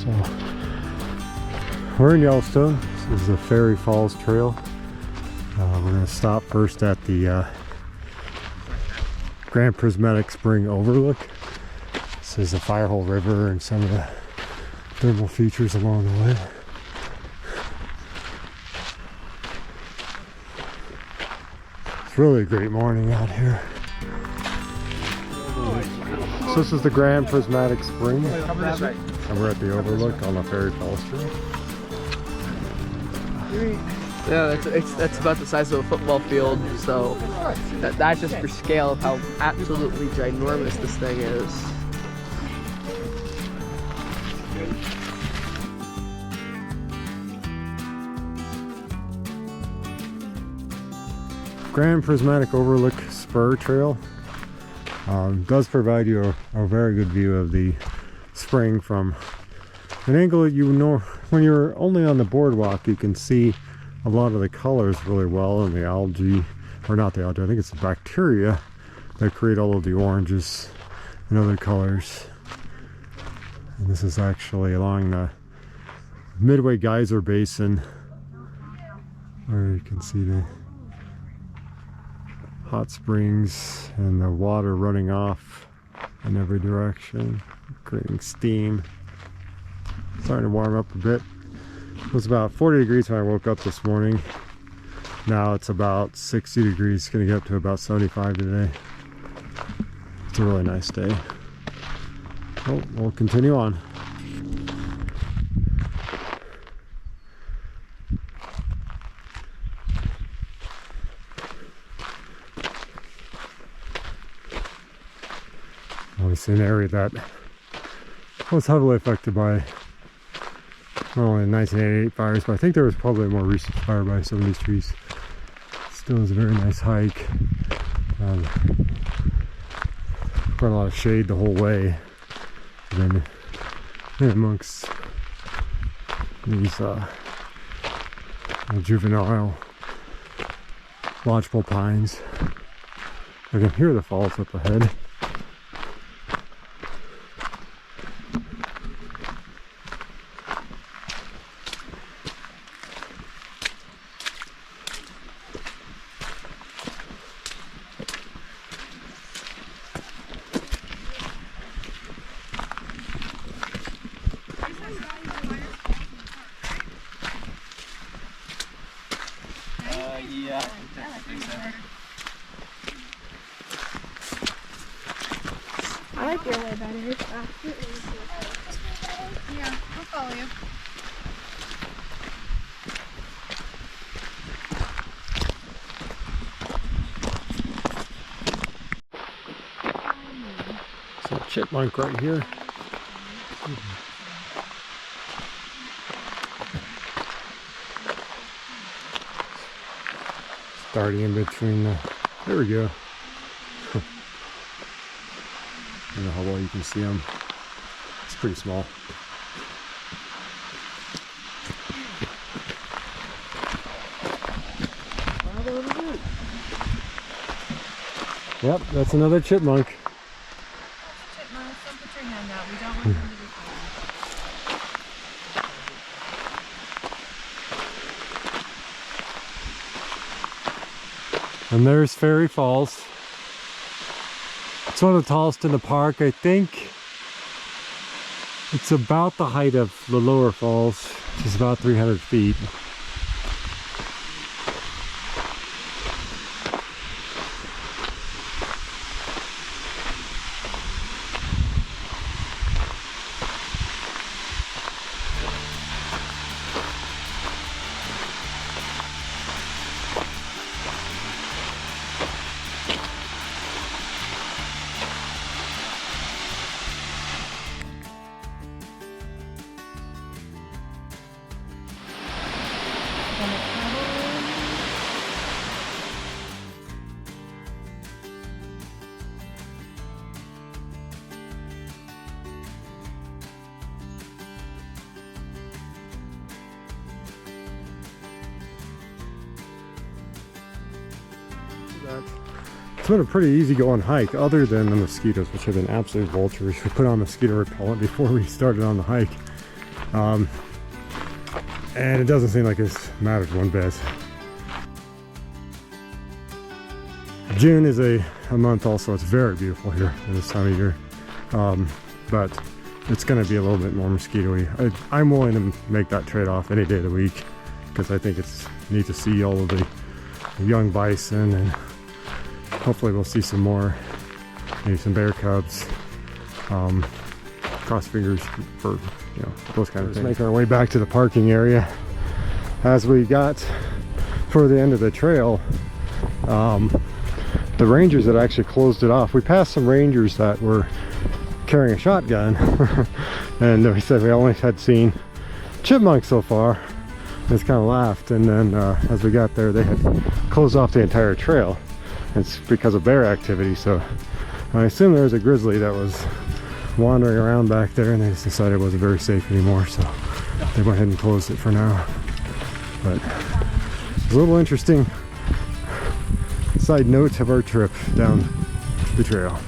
So we're in Yellowstone. This is the Fairy Falls Trail. We're going to stop first at the Grand Prismatic Spring overlook. This is the Firehole River and some of the thermal features along the way. It's really a great morning out here. So this is the Grand Prismatic Spring, and we're at the overlook on the Fairy Falls Trail. Yeah, that's about the size of a football field, so that's just for scale of how absolutely ginormous this thing is. Grand Prismatic Overlook Spur Trail does provide you a very good view of the spring from an angle that you know when you're only on the boardwalk. You can see a lot of the colors really well, and the algae, or not the algae, I think it's the bacteria that create all of the oranges and other colors. And this is actually along the Midway Geyser Basin, where you can see the hot springs and the water running off in every direction, creating steam. Starting to warm up a bit. It was about 40 degrees when I woke up this morning. Now it's about 60 degrees. It's going to get up to about 75 today. It's a really nice day. Oh, we'll continue on. It's an area that was heavily affected by not only the 1988 fires, but I think there was probably a more recent fire by some of these trees. Still is a very nice hike. Quite a lot of shade the whole way. And then amongst these juvenile lodgepole pines. I can hear the falls up ahead. Yeah. I like your way better. It's absolutely Yeah, I'll follow you. So chipmunk right here. Starting in between the, there we go. I don't know how well you can see them. It's pretty small. Yep, that's another chipmunk. Chipmunks, don't put your hand out. We don't want them to be fighting. And there's Fairy Falls. It's one of the tallest in the park. I think it's about the height of the lower falls, which is about 300 feet. It's been a pretty easy going hike, other than the mosquitoes, which have been absolute vultures. We put on mosquito repellent before we started on the hike. And it doesn't seem like it's mattered one bit. June is a month also, it's very beautiful here at this time of year. But it's going to be a little bit more mosquito-y. I'm willing to make that trade-off any day of the week because I think it's neat to see all of the young bison, and hopefully we'll see some more, maybe some bear cubs. Cross fingers for those kind of things. Make our way back to the parking area. As we got toward the end of the trail, the rangers had actually closed it off. We passed some rangers that were carrying a shotgun and we said we only had seen chipmunks so far. Just kind of laughed, and then as we got there they had closed off the entire trail. It's because of bear activity, so I assume there was a grizzly that was wandering around back there, and they just decided it wasn't very safe anymore, so they went ahead and closed it for now. But it's a little interesting side note of our trip down the trail.